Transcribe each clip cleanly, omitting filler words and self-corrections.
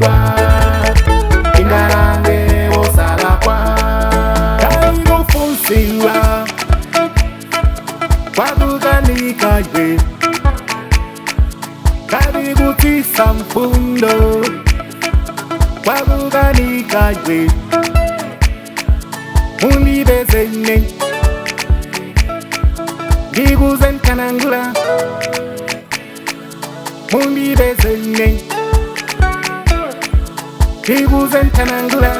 namiziridwa ingarange osalakwa kaikufunsila kwakukanikajwe kabikutisa mfundo kwakukanikajwe mulibezene ngikuzenkanangula mulibezene ngikuzenkanangula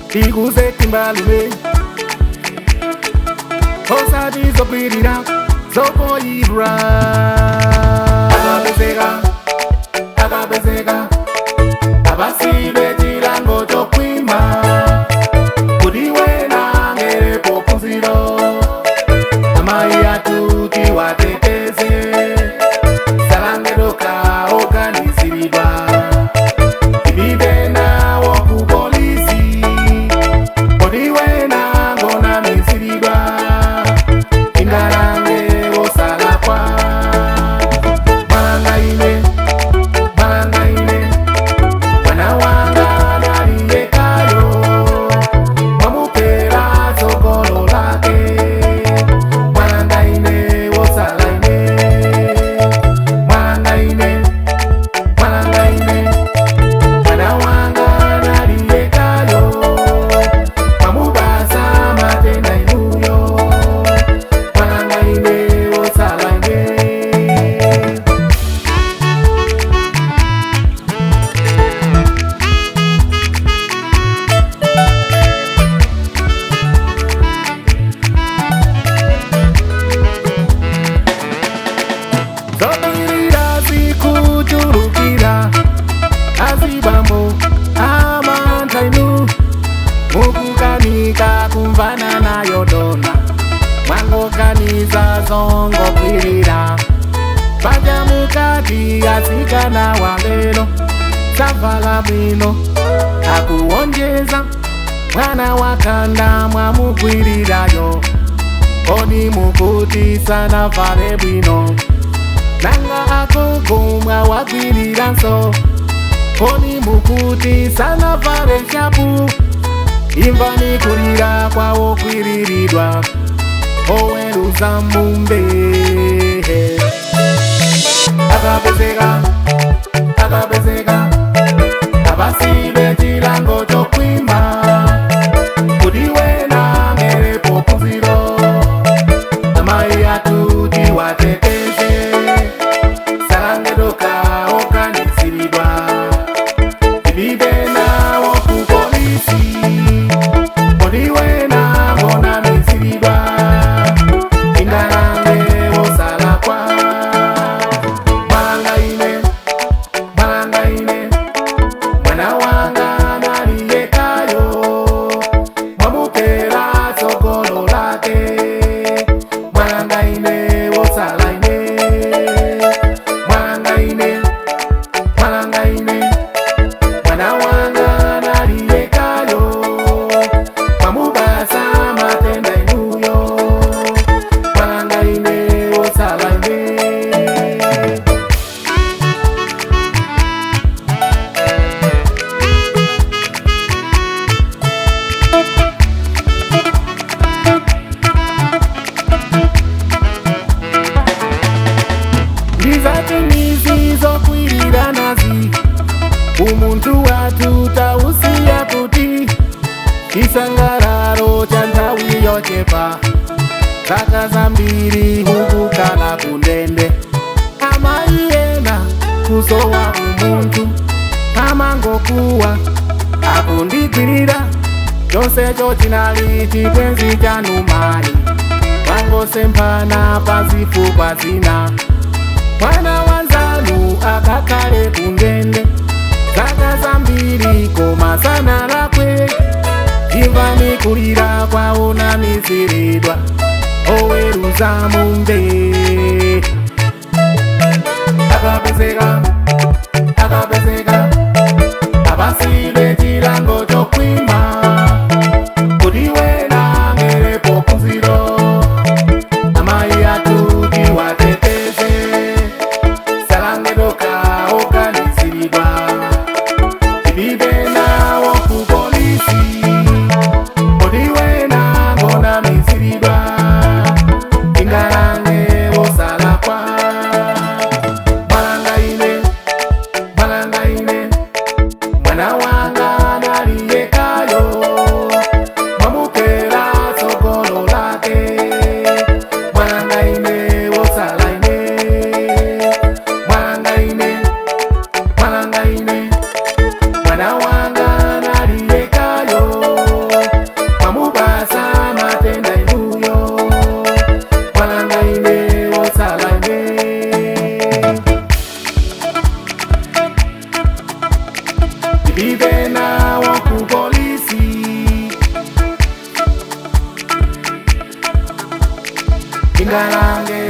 ngikuzetimbalume osati zokwirira zokoyirwa akapezeka abasibe chilango chokwima kuti wena ngerepo phunziro amayi athu tiwateteze salangedoka oganiziridwa ibibe nawo ku polisi kuti wena ngonamiziridwa ingarange osalakwa malangaine mwana wanga naliyekayo mwamupera sokolo lake malangaine osalaine malangaine mwana wanga naliyekayo mwamubasa matenda inuyo malangaine osalaine zokwirira zikuchulukira azibambo amantainu mukukanika kumvana nayo dona mwangoganiza zongokwirira paja mukati asikana walelo savala bwino akuwonjeza mwana wakanda mwamukwirirayo kodi mukuti sana vale bwino nanga akogomwa wakwiriranso kodi mukuti sana vale shapu imvani kulira kwawo kwiriridwa oweruza mumbe akapezeka abasibe chilango chokwima kuti wena ngerepo phunziro amayi athu tiwateteze salangedoka oganiziridwa ibibe nawo ku polisi kuti wena ngonamiziridwa ingarange osalakwa malangaine mwana wanga naliyekayo mwamupera sokolo lake malangaine osalaine malangaine mwana wanga naliyekayo mwamubasa matenda inuyo malangaine osalaine ndizatimizi zokwirira nazi umuntu wathu tausiya kuti chisangalalo cha nthawi yochepa zaka zambiri hukukala kundende amayi ena kusowa umuntu amangokuwa akundigwirira chonsecho chinali chibwenzi chanu mayi wangosemphana pazifukwa zina mwana wanzanu akakale kundende zaka zambiri koma sana lakwe imvani kulira kwawo namiziridwa oweruza mumbe akapezeka abasibe chilango chokwima kuti wena ngerepo phunziro amayi athu tiwateteze salangedoka oganiziridwa ndipite nawo ku polisi. Ingalange